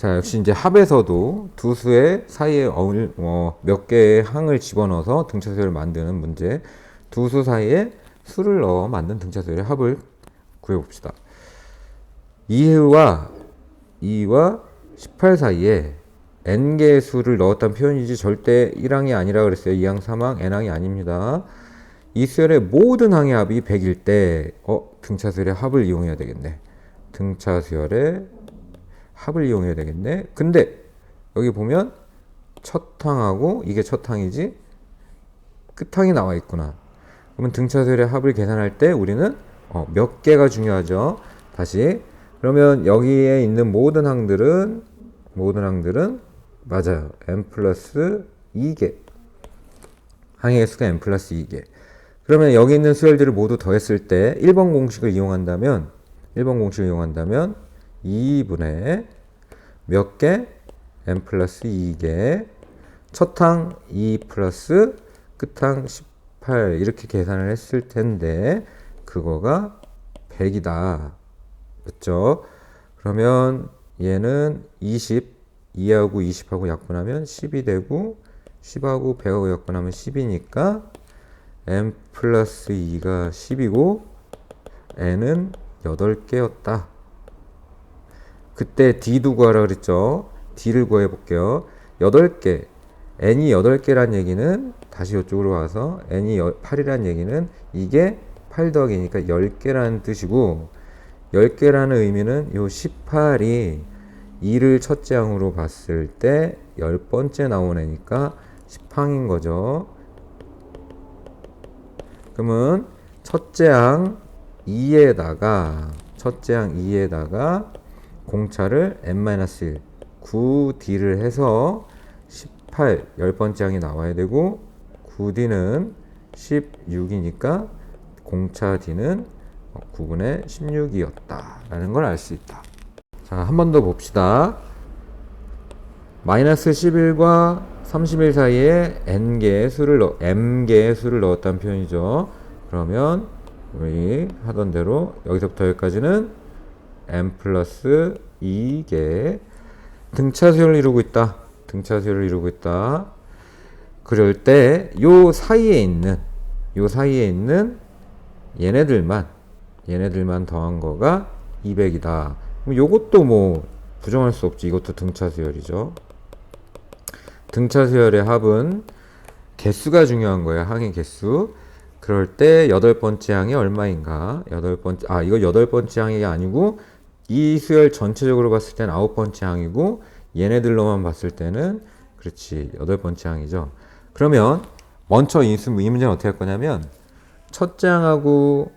자, 역시 이제 합에서도 두 수의 사이에 몇 개의 항을 집어넣어서 등차수열을 만드는 문제. 두 수 사이에 수를 넣어 만든 등차수열의 합을 구해봅시다. 2와 18 사이에 n개의 수를 넣었다는 표현이지 절대 1항이 아니라 그랬어요. 2항, 3항, n항이 아닙니다. 이 수열의 모든 항의 합이 100일 때 등차수열의 합을 이용해야 되겠네. 등차수열의 합을 이용해야 되겠네. 근데 여기 보면 첫 항하고 이게 첫 항이지 끝항이 나와 있구나. 그러면 등차수열의 합을 계산할 때 우리는 몇 개가 중요하죠. 다시 그러면 여기에 있는 모든 항들은 맞아요. n 플러스 2개. 항의 개수가 n 플러스 2개. 그러면 여기 있는 수열들을 모두 더했을 때 1번 공식을 이용한다면 2분의 몇 개? n 플러스 2개. 첫 항 2 플러스 끝항 18 이렇게 계산을 했을 텐데 그거가 100이다. 맞죠? 그러면 얘는 20, 2하고 20하고 약분하면 10이 되고 10하고 100하고 약분하면 10이니까 n 플러스 2가 10이고 n은 8개였다. 그때 D도 구하라 그랬죠. D를 구해 볼게요. 8개. n이 8개란 얘기는 다시 이쪽으로 와서 n이 8이란 얘기는 이게 8 더하기니까 10개라는 뜻이고 10개라는 의미는 요 18이 2를 첫째 항으로 봤을 때 10번째 나온 애니까 10항인 거죠. 그러면 첫째 항 2에다가 공차를 n-1 9D를 해서 18 10번째 항이 나와야 되고 9D는 16이니까 공차 D는 9분의 16이었다 라는 걸 알 수 있다. 자, 한 번 더 봅시다. 마이너스 11과 31 사이에 m개의 수를 넣었다는 표현이죠. 그러면 우리 하던 대로 여기서부터 여기까지는 n 플러스 2개 등차수열을 이루고 있다. 그럴 때 요 사이에 있는 얘네들만 더한 거가 200이다. 그럼 요것도 뭐 부정할 수 없지. 이것도 등차수열이죠. 등차수열의 합은 개수가 중요한 거예요. 항의 개수. 그럴 때 8번째 항이 얼마인가? 이거 8번째 항이 아니고 이 수열 전체적으로 봤을 때는 9번째 항이고 얘네들로만 봤을 때는 그렇지 8번째 항이죠. 그러면 먼저 이 문제는 어떻게 할 거냐면 첫째 항하고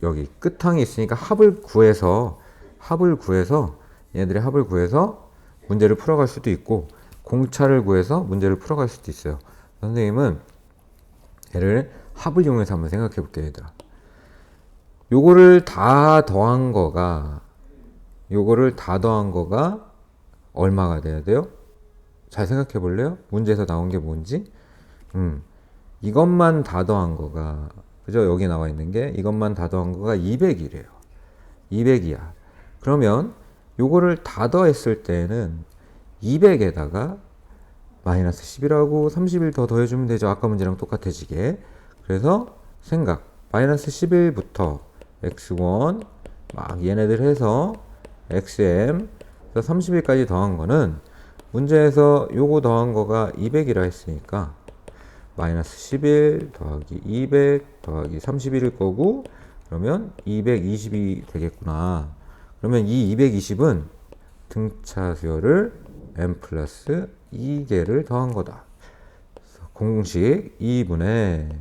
여기 끝항이 있으니까 합을 구해서 얘네들의 합을 구해서 문제를 풀어갈 수도 있고 공차를 구해서 문제를 풀어갈 수도 있어요. 선생님은 얘를 합을 이용해서 한번 생각해 볼게요. 얘들아. 요거를 다 더한 거가 얼마가 돼야 돼요? 잘 생각해 볼래요? 문제에서 나온 게 뭔지? 이것만 다 더한 거가 그죠? 여기 나와 있는 게 이것만 다 더한 거가 200이래요. 200이야. 그러면 요거를 다 더했을 때는 200에다가 마이너스 10이라고 30일 더 더해주면 되죠. 아까 문제랑 똑같아지게. 그래서 마이너스 11부터 x1 막 얘네들 해서 xm 30일까지 더한 거는 문제에서 요거 더한 거가 200이라 했으니까 마이너스 11 더하기 200 더하기 31일 거고 그러면 220이 되겠구나. 그러면 이 220은 등차수열을 n 플러스 2개를 더한 거다. 공식 2분의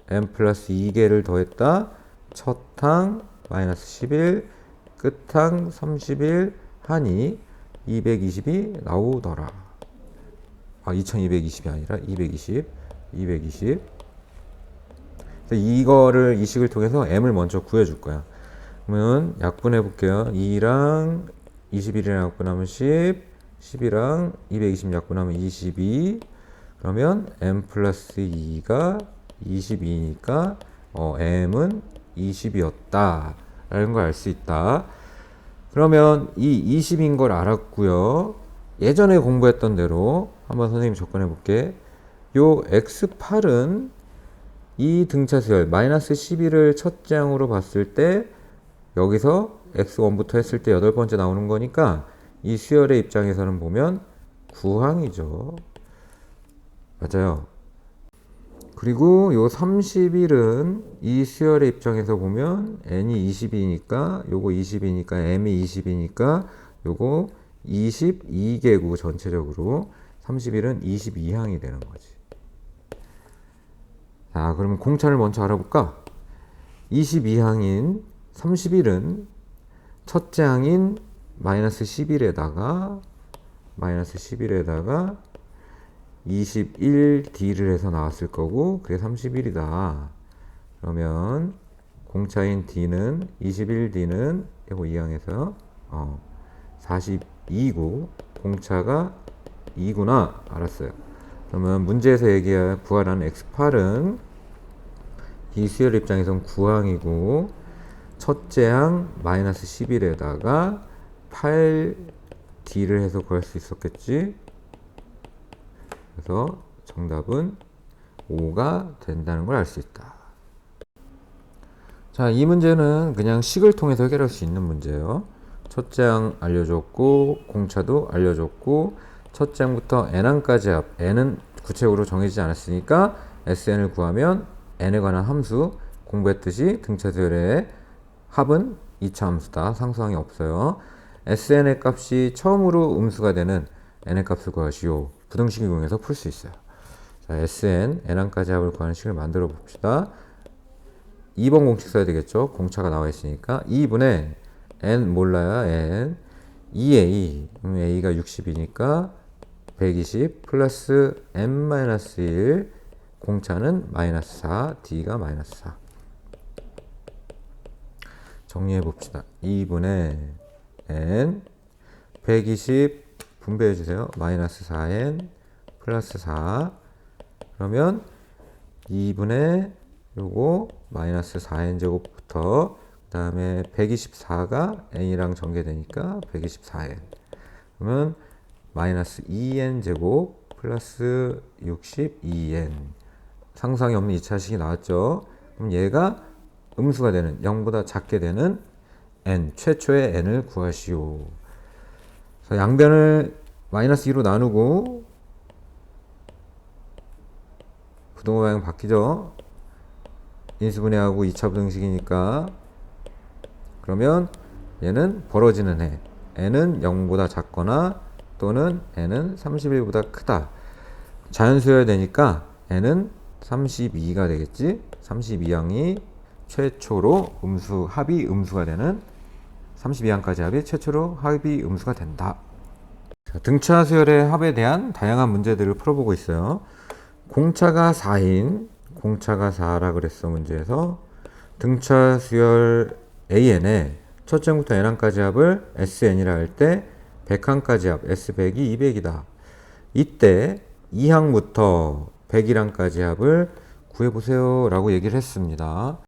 n 플러스 2개를 더했다. 첫 항 마이너스 11 끝항 31 하니 220이 나오더라. 2220이 아니라 220. 이거를 이 식을 통해서 m을 먼저 구해줄 거야. 그러면 약분해 볼게요. 2랑 21이랑 약분하면 10, 10이랑 220 약분하면 22. 그러면 m 플러스 2가 22니까 m은 20이었다 라는 걸 알 수 있다. 그러면 이 20인 걸 알았고요. 예전에 공부했던 대로 한번 선생님이 접근해 볼게. 요 x8은 이 등차 수열 마이너스 11을 첫째 항으로 봤을 때 여기서 x1부터 했을 때 여덟 번째 나오는 거니까 이 수열의 입장에서는 보면 9항이죠. 맞아요. 그리고 요 31은 이 수열의 입장에서 보면 n이 20이니까 요거 20이니까 m이 20이니까 요거 22개구 전체적으로 31은 22항이 되는 거지. 자, 그러면 공차를 먼저 알아볼까? 22항인 31은 첫째 항인 마이너스 11에다가 21D를 해서 나왔을 거고 그게 31이다. 그러면 공차인 D는 21D는 이거 2항에서 42구 공차가 2구나. 알았어요. 그러면 문제에서 구하라는 x8은 이 수열 입장에선 9항이고 첫째 항 마이너스 11에다가 8D를 해서 구할 수 있었겠지. 그래서 정답은 5가 된다는 걸 알 수 있다. 자, 이 문제는 그냥 식을 통해서 해결할 수 있는 문제예요. 첫째 항 알려줬고 공차도 알려줬고 첫째 항부터 n항까지 합, n은 구체적으로 정해지지 않았으니까 sn을 구하면 n에 관한 함수 공부했듯이 등차 수열의 합은 2차 함수다. 상수항이 없어요. sn의 값이 처음으로 음수가 되는 n의 값을 구하시오. 부등식 이용해서 풀 수 있어요. 자, sn, n항까지 합을 구하는 식을 만들어 봅시다. 2번 공식 써야 되겠죠. 공차가 나와 있으니까 2분의 n 몰라요. n 2a a가 60이니까 120 플러스 n-1 공차는 마이너스 4 d가 마이너스 4 정리해 봅시다. 2분의 n 120 분배해 주세요. 마이너스 4n 플러스 4 그러면 2분의 요거 마이너스 4n 제곱부터 그 다음에 124가 n이랑 전개되니까 124n 그러면 마이너스 2n 제곱 플러스 62n 상수항이 없는 2차식이 나왔죠. 그럼 얘가 음수가 되는 0보다 작게 되는 n 최초의 n을 구하시오. 그래서 양변을 마이너스 2로 나누고 부등호 방향 바뀌죠. 인수분해하고 2차 부등식이니까 그러면 얘는 벌어지는 해 n은 0보다 작거나 또는 n은 31보다 크다. 자연수여야 되니까 n은 32가 되겠지. 32항이 최초로 합이 음수가 되는 32항까지 합이 최초로 합이 음수가 된다. 자, 등차 수열의 합에 대한 다양한 문제들을 풀어보고 있어요. 공차가 4인 공차가 4라 그랬어. 문제에서 등차 수열 AN에 첫째 항부터 n항까지 합을 SN이라 할 때 100항까지 합 S100이 200이다. 이때 2항부터 101항까지 합을 구해보세요 라고 얘기를 했습니다.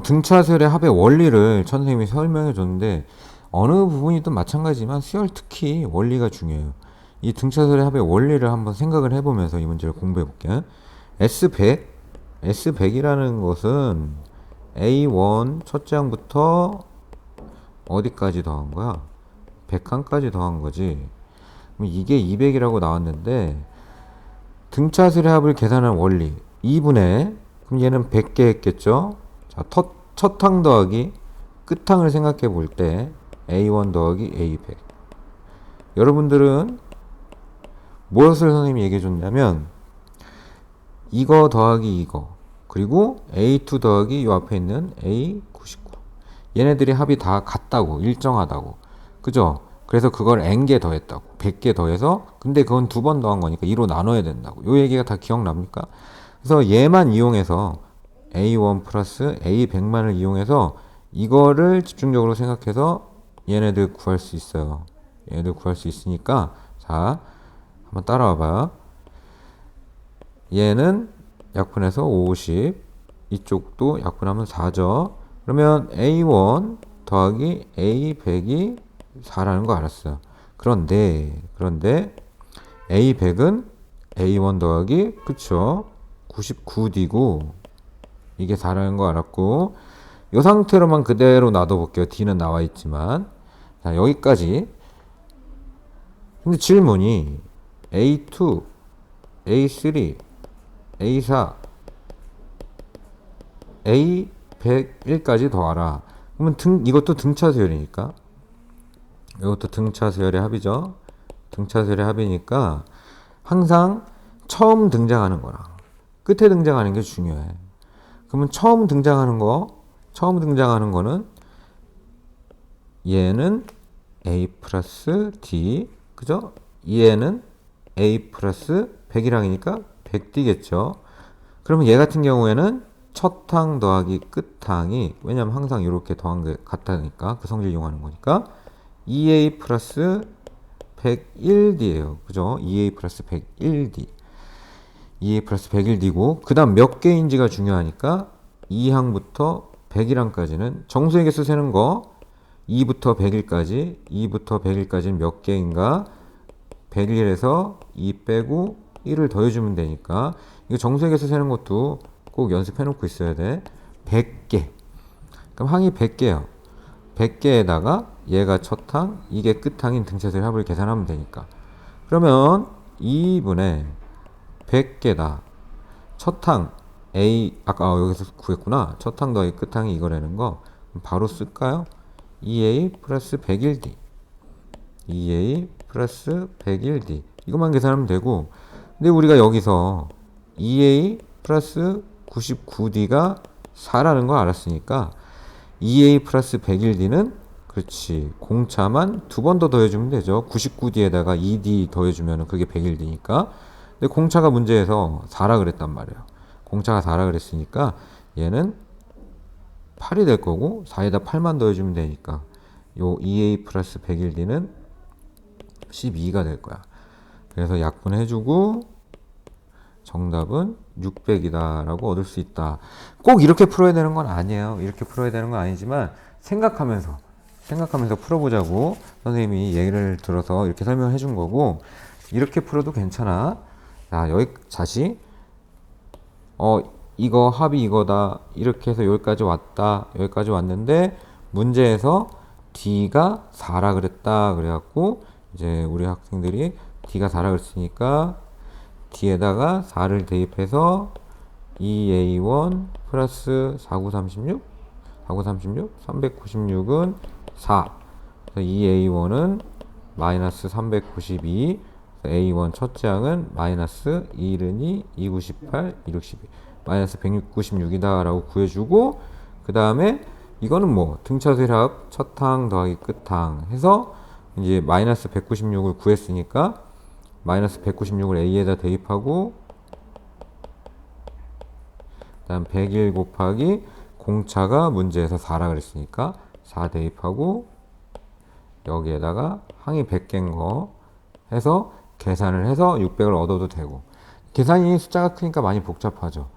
등차 수열의 합의 원리를 선생님이 설명해 줬는데 어느 부분이든 마찬가지지만 수열 특히 원리가 중요해요. 이 등차 수열의 합의 원리를 한번 생각을 해보면서 이 문제를 공부해 볼게요. S100이라는 것은 A1 첫째 항부터 어디까지 더한 거야? 100항까지 더한 거지. 그럼 이게 200이라고 나왔는데 등차 수열의 합을 계산한 원리 2분의 그럼 얘는 100개 했겠죠? 자, 첫 항 더하기 끝항을 생각해 볼 때 A1 더하기 A100 여러분들은 무엇을 선생님이 얘기해 줬냐면 이거 더하기 이거 그리고 A2 더하기 요 앞에 있는 A99 얘네들이 합이 다 같다고 일정하다고 그죠? 그래서 그걸 n개 더했다고 100개 더해서 근데 그건 두 번 더한 거니까 2로 나눠야 된다고 요 얘기가 다 기억납니까? 그래서 얘만 이용해서 A1 플러스 A100만을 이용해서 이거를 집중적으로 생각해서 얘네들 구할 수 있어요. 얘네들 구할 수 있으니까 자 한번 따라와 봐요. 얘는 약분해서 50 이쪽도 약분하면 4죠. 그러면 A1 더하기 A100이 4라는 거 알았어요. 그런데 A100은 A1 더하기 그쵸 99D고 이게 4라는 거 알았고 이 상태로만 그대로 놔둬볼게요. D는 나와 있지만 자 여기까지. 근데 질문이 A2, A3, A4, A101까지 더하라. 그러면 이것도 등차수열이니까 이것도 등차수열의 합이죠. 등차수열의 합이니까 항상 처음 등장하는 거랑 끝에 등장하는 게 중요해. 그러면 처음 등장하는 거는 얘는 A 플러스 D 그죠? 얘는 A 플러스 100이랑이니까 100D겠죠. 그러면 얘 같은 경우에는 첫 항 더하기 끝 항이 왜냐면 항상 이렇게 더한 게 같다니까 그 성질 이용하는 거니까 2A 플러스 101D예요. 그죠? 2A 플러스 101D 2A 플러스 101D고 그 다음 몇 개인지가 중요하니까 2항부터 100이랑까지는 정수의 개수 세는 거 2부터 100일까지는 몇 개인가 101에서 2 빼고 1을 더해주면 되니까 이거 정수의 개수 세는 것도 꼭 연습해 놓고 있어야 돼. 100개. 그럼 항이 100개예요. 100개에다가 얘가 첫 항, 이게 끝 항인 등차수열 합을 계산하면 되니까. 그러면 2분의 100개다. 첫 항 A 아까 여기서 구했구나. 첫 항 더하기 끝 항이 이거라는 거. 바로 쓸까요? 2A 플러스 101D 2A 플러스 101D 이것만 계산하면 되고 근데 우리가 여기서 2A 플러스 99D가 4라는 거 알았으니까 2A 플러스 101D는 그렇지 공차만 두 번 더 더해주면 되죠. 99D에다가 2D 더해주면 그게 101D니까 근데 공차가 문제에서 4라 그랬단 말이에요. 공차가 4라 그랬으니까 얘는 8이 될 거고 4에다 8만 더해주면 되니까 요 2A 플러스 101D는 12가 될 거야. 그래서 약분해주고 정답은 600이다 라고 얻을 수 있다. 꼭 이렇게 풀어야 되는 건 아니에요. 이렇게 풀어야 되는 건 아니지만 생각하면서 풀어보자고 선생님이 얘기를 들어서 이렇게 설명해 준 거고 이렇게 풀어도 괜찮아. 자 여기 다시 이거 합이 이거다 이렇게 해서 여기까지 왔는데 문제에서 D가 4라 그랬다 그래갖고 이제 우리 학생들이 D가 4라 그랬으니까 D에다가 4를 대입해서 2A1 플러스 4936 396은 4 2A1은 마이너스 392 A1 첫째 항은 마이너스 2르니 298 262 마이너스 196이다 라고 구해주고 그 다음에 이거는 뭐 등차수열 합 첫항 더하기 끝항 해서 이제 마이너스 196을 구했으니까 마이너스 196을 A에다 대입하고 그 다음 101 곱하기 공차가 문제에서 4라 그랬으니까 4 대입하고 여기에다가 항이 100개인 거 해서 계산을 해서 600을 얻어도 되고 계산이 숫자가 크니까 많이 복잡하죠.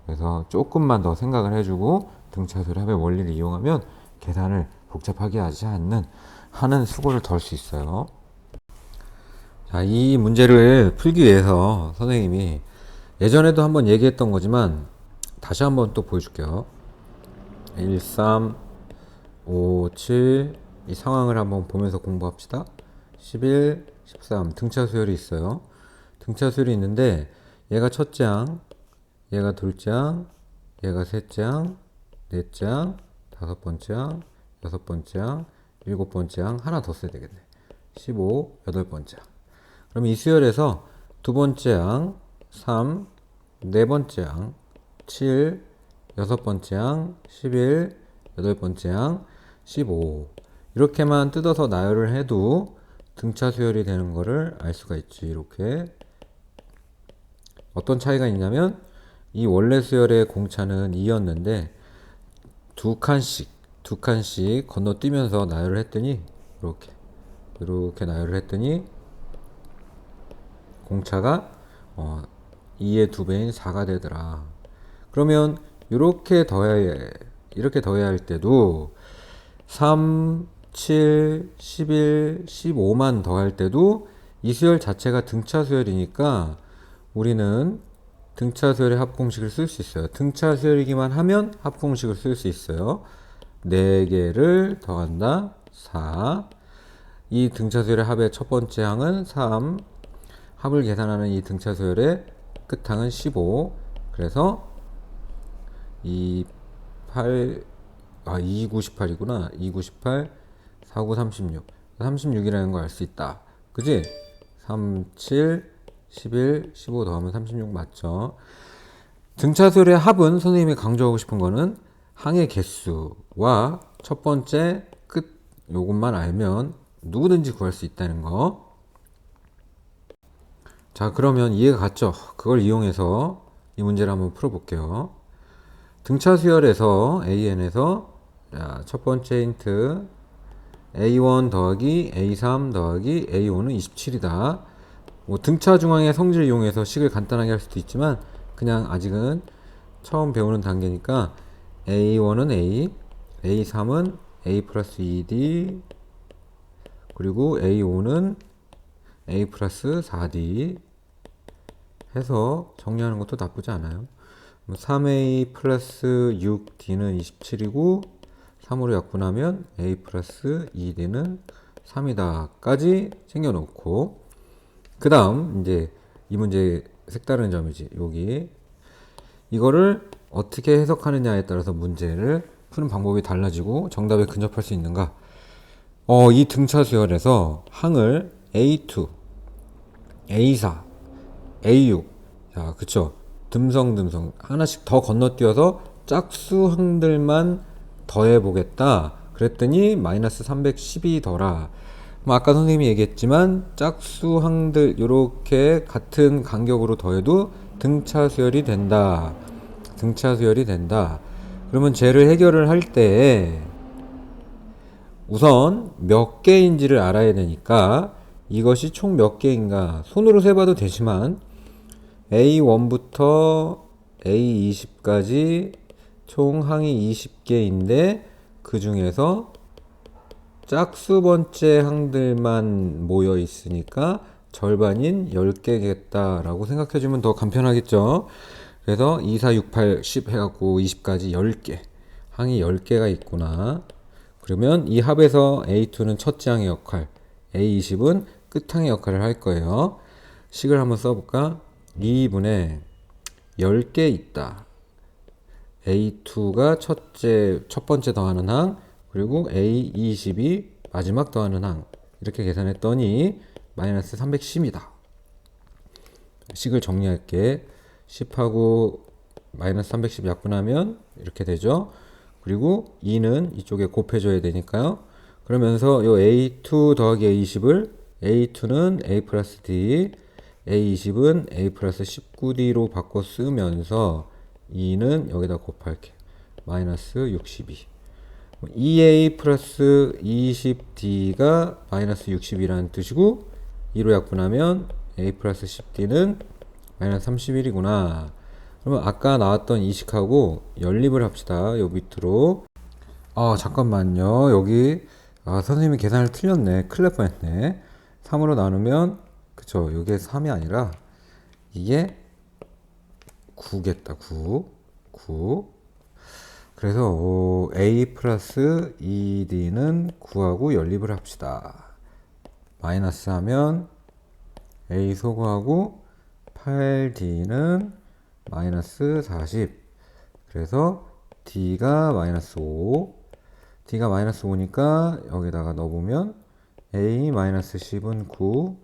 그래서 조금만 더 생각을 해주고 등차수열 합의 원리를 이용하면 계산을 복잡하게 하지 않는 하는 수고를 덜 수 있어요. 자, 이 문제를 풀기 위해서 선생님이 예전에도 한번 얘기했던 거지만 다시 한번 또 보여줄게요. 1, 3, 5, 7 이 상황을 한번 보면서 공부합시다. 11, 13 등차수열이 있어요. 등차수열이 있는데 얘가 첫째 항, 얘가 둘째 항, 얘가 셋째 항, 넷째 항, 다섯 번째 항, 여섯 번째 항, 일곱 번째 항 하나 더 써야 되겠네. 15, 여덟 번째 항. 그럼 이 수열에서 두 번째 항, 3, 네 번째 항, 7, 여섯 번째 항, 11, 여덟 번째 항, 15 이렇게만 뜯어서 나열을 해도 등차 수열이 되는 거를 알 수가 있지. 이렇게 어떤 차이가 있냐면 이 원래 수열의 공차는 2였는데 두 칸씩 건너뛰면서 나열을 했더니 이렇게 나열을 했더니 공차가 2의 2배인 4가 되더라. 그러면 이렇게 더해야 할 때도 3, 7, 11, 15만 더할 때도 이 수열 자체가 등차 수열이니까 우리는 등차 수열의 합공식을 쓸 수 있어요. 등차 수열이기만 하면 합공식을 쓸 수 있어요. 4개를 더한다. 4. 이 등차 수열의 합의 첫 번째 항은 3. 합을 계산하는 이 등차 수열의 끝항은 15. 그래서 298이구나. 298, 49, 36. 36이라는 걸 알 수 있다. 그지? 3, 7, 11, 15 더하면 36 맞죠? 등차수열의 합은 선생님이 강조하고 싶은 거는 항의 개수와 첫 번째 끝 요것만 알면 누구든지 구할 수 있다는 거. 자, 그러면 이해가 갔죠? 그걸 이용해서 이 문제를 한번 풀어볼게요. 등차수열에서 AN에서 첫 번째 힌트 A1 더하기 A3 더하기 A5는 27이다. 뭐 등차 중앙의 성질을 이용해서 식을 간단하게 할 수도 있지만 그냥 아직은 처음 배우는 단계니까 A1은 A, A3은 A 플러스 2D, 그리고 A5는 A 플러스 4D 해서 정리하는 것도 나쁘지 않아요. 3A 플러스 6D는 27이고 3으로 약분하면 A 플러스 2D는 3이다 까지 챙겨놓고, 그 다음 이제 이 문제의 색다른 점이지. 여기 이거를 어떻게 해석하느냐에 따라서 문제를 푸는 방법이 달라지고 정답에 근접할 수 있는가. 이 등차 수열에서 항을 A2, A4, A6, 자, 그쵸? 듬성 하나씩 더 건너뛰어서 짝수항들만 더해보겠다. 그랬더니 마이너스 312더라. 아까 선생님이 얘기했지만 짝수항들 요렇게 같은 간격으로 더해도 등차 수열이 된다. 등차 수열이 된다. 그러면 쟤를 해결을 할 때 우선 몇 개인지를 알아야 되니까 이것이 총 몇 개인가 손으로 세봐도 되지만 A1부터 A20까지 총 항이 20개인데 그 중에서 짝수 번째 항들만 모여 있으니까 절반인 10개겠다 라고 생각해주면 더 간편하겠죠. 그래서 2, 4, 6, 8, 10 해갖고 20까지 10개 항이 10개가 있구나. 그러면 이 합에서 A2는 첫째 항의 역할, A20은 끝항의 역할을 할 거예요. 식을 한번 써볼까? 2분의 10개 있다. A2가 첫 번째 더하는 항, 그리고 A20이 마지막 더하는 항. 이렇게 계산했더니 마이너스 310이다. 식을 정리할게. 10하고 마이너스 310 약분하면 이렇게 되죠. 그리고 2는 이쪽에 곱해줘야 되니까요. 그러면서 요 A2 더하기 A20을 A2는 A 플러스 D, A20은 A 플러스 19D로 바꿔 쓰면서 2는 여기다 곱할게. 마이너스 62. 2A 플러스 20D가 마이너스 60이라는 뜻이고 2로 약분하면 A 플러스 10D는 마이너스 31이구나. 그러면 아까 나왔던 이 식하고 연립을 합시다. 요 밑으로. 잠깐만요. 여기 선생님이 계산을 틀렸네. 큰일 날 뻔했네. 3으로 나누면 그쵸, 이게 3이 아니라 이게 9겠다. 9. 그래서 A 플러스 2D는 9하고 연립을 합시다. 마이너스 하면 A 소거하고 8D는 마이너스 40. 그래서 D가 마이너스 5. D가 마이너스 5니까 여기다가 넣어보면 A 마이너스 10은 9.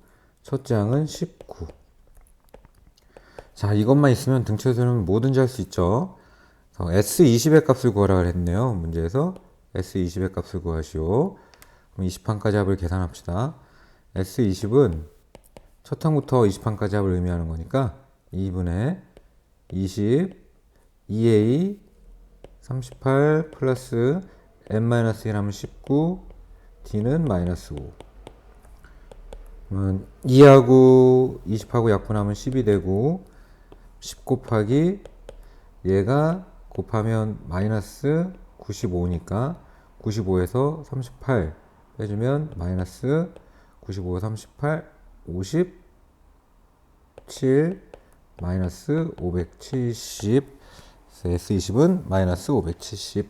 첫째 항은 19. 자, 이것만 있으면 등차수열은 뭐든지 할 수 있죠. S20의 값을 구하라 그랬네요. 문제에서 S20의 값을 구하시오. 그럼 20항까지 합을 계산합시다. S20은 첫 항부터 20항까지 합을 의미하는 거니까 2분의 20 2A 38 플러스 n-1 하면 19 D는 마이너스 5. 그러면 2하고 20하고 약분하면 10이 되고 10 곱하기 얘가 곱하면 마이너스 95니까 95에서 38 빼주면 마이너스 95, 38, 57 마이너스 570. S20은 마이너스 570.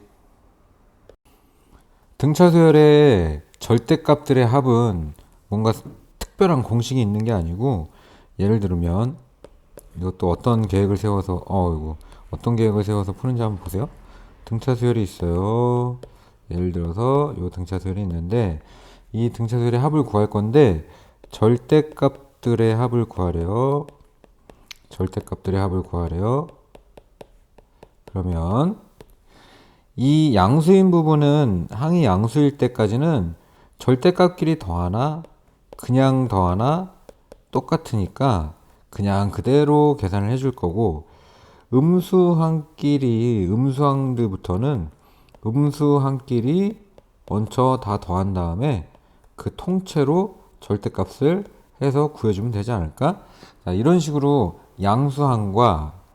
등차 수열의 절대값들의 합은 뭔가 특별한 공식이 있는 게 아니고, 예를 들면 이것도 어떤 계획을 세워서 이거 어떤 계획을 세워서 푸는지 한번 보세요. 등차 수열이 있어요. 예를 들어서 이 등차 수열이 있는데, 이 등차 수열의 합을 구할 건데 절대값들의 합을 구하래요. 절대값들의 합을 구하래요. 그러면 이 양수인 부분은 항이 양수일 때까지는 절대값끼리 더하나 그냥 더하나 똑같으니까 그냥 그대로 계산을 해줄 거고, 음수항끼리 음수항들부터는 음수항끼리 먼저 다 더한 다음에 그 통째로 절대값을 해서 구해주면 되지 않을까? 자, 이런 식으로 양수항과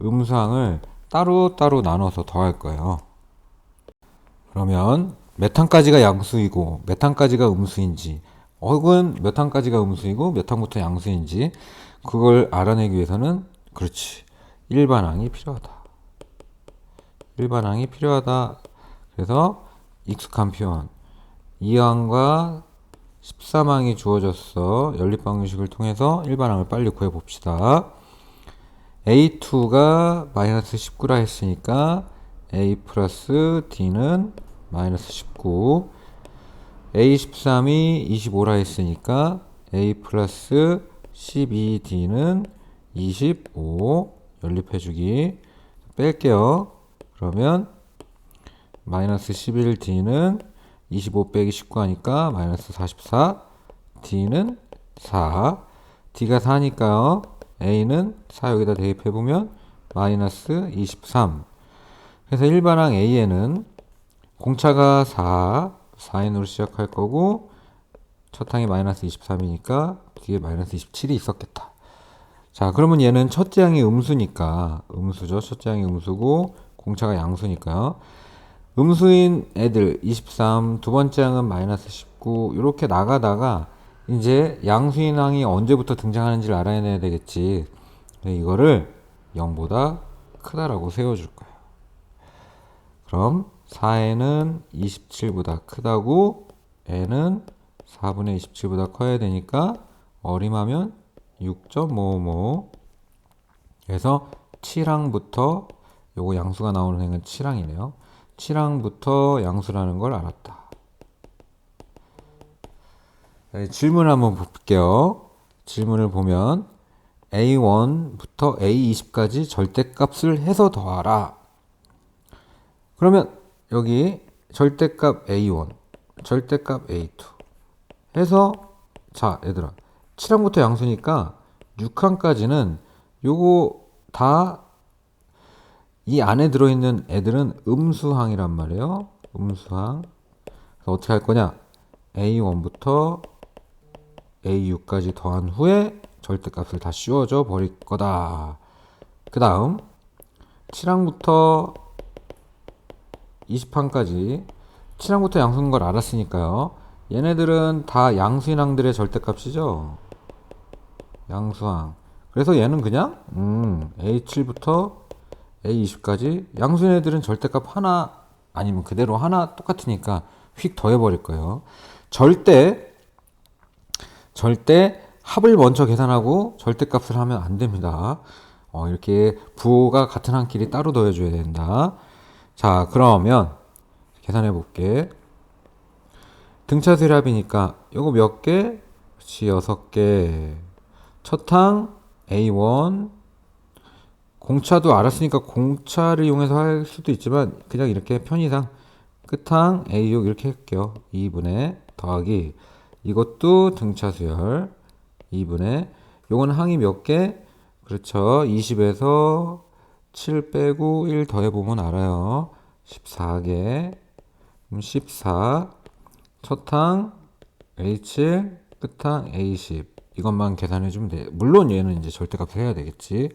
음수항을 따로따로 나눠서 더할 거예요. 그러면 몇 항까지가 양수이고 몇 항까지가 음수인지, 혹은 몇 항까지가 음수이고 몇 항부터 양수인지, 그걸 알아내기 위해서는 그렇지, 일반항이 필요하다. 일반항이 필요하다. 그래서 익숙한 표현 2항과 13항이 주어졌어. 연립방정식을 통해서 일반항을 빨리 구해봅시다. A2가 마이너스 19라 했으니까 A 플러스 D는 마이너스 19, A13이 25라 했으니까 A 플러스 12D는 25. 연립해주기 뺄게요. 그러면 마이너스 11D는 25 빼기 19 하니까 마이너스 44, D는 4, D가 4니까요. A는 4 여기다 대입해보면 마이너스 23. 그래서 일반항 A에는 공차가 4n으로 시작할 거고, 첫 항이 마이너스 23이니까 뒤에 마이너스 27이 있었겠다. 자, 그러면 얘는 첫째 항이 음수니까, 음수죠. 첫째 항이 음수고 공차가 양수니까요. 음수인 애들 23, 두 번째 항은 마이너스 19, 이렇게 나가다가 이제 양수인 항이 언제부터 등장하는지를 알아내야 되겠지. 이거를 0보다 크다라고 세워줄 거예요. 그럼 4n은 27보다 크다고, n은 4분의 27보다 커야 되니까 어림하면 6.55. 그래서 7항부터, 요거 양수가 나오는 행은 7항이네요. 7항부터 양수라는 걸 알았다. 질문을 한번 볼게요. 질문을 보면 A1부터 A20까지 절대값을 해서 더하라. 그러면 여기 절대값 A1, 절대값 A2 해서, 자 얘들아, 7항부터 양수니까 6항까지는 요거 다 이 안에 들어있는 애들은 음수항이란 말이에요. 음수항. 그래서 어떻게 할 거냐? A1부터 A6까지 더한 후에 절대값을 다 씌워줘 버릴 거다. 그 다음 7항부터 20항까지, 7항부터 양수인 걸 알았으니까요. 얘네들은 다 양수인 항들의 절대값이죠. 양수항. 그래서 얘는 그냥 A7부터 A20까지 양수인 애들은 절대값 하나 아니면 그대로 하나 똑같으니까 휙 더해버릴 거예요. 절대 합을 먼저 계산하고 절대값을 하면 안 됩니다. 이렇게 부호가 같은 항끼리 따로 더해줘야 된다. 자, 그러면 계산해 볼게. 등차수열 합이니까 요거 몇 개? 그렇지, 6개. 첫 항 A1, 공차도 알았으니까 공차를 이용해서 할 수도 있지만 그냥 이렇게 편의상 끝항 A6 이렇게 할게요. 2분의 더하기, 이것도 등차수열 2분의, 요건 항이 몇 개? 그렇죠. 20에서 7 빼고 1 더해보면 알아요. 14개. 그럼 14. 첫항 A7, 끝항 A10. 이것만 계산해주면 돼. 물론 얘는 이제 절대값을 해야 되겠지.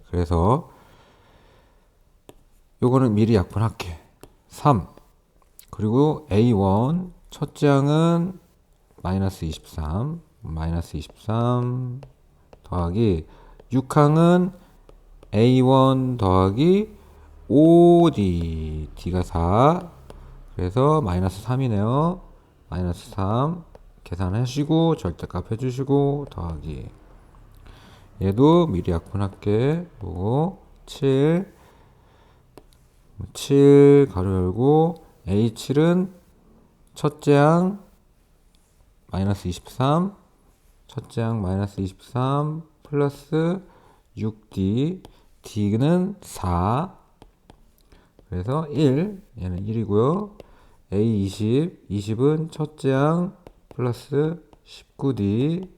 그래서 요거는 미리 약분할게. 3. 그리고 A1 첫째 항은 마이너스 23 더하기 6항은 A1 더하기 5D D가 4 그래서 마이너스 3이네요. 마이너스 3 계산하시고 절대값 해주시고 더하기 얘도 미리 약분할게. 요거 7 가로 열고 A7은 첫째 항 마이너스 23 첫째 항 마이너스 23 플러스 6D D는 4 그래서 1 얘는 1이고요. A20 20은 첫째 항 플러스 19D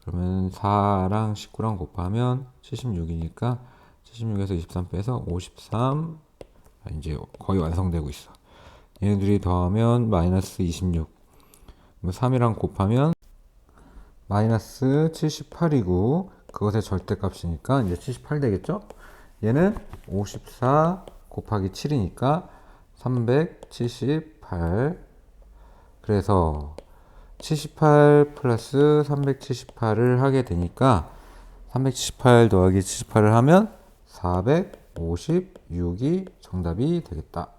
그러면 4랑 19랑 곱하면 76이니까 76에서 23 빼서 53 이제 거의 완성되고 있어. 얘네들이 더하면 마이너스 26 3이랑 곱하면 마이너스 78이고 그것의 절대값이니까 이제 78 되겠죠? 얘는 54 곱하기 7이니까 378 그래서 78 플러스 378을 하게 되니까 378 더하기 78을 하면 456이 정답이 되겠다.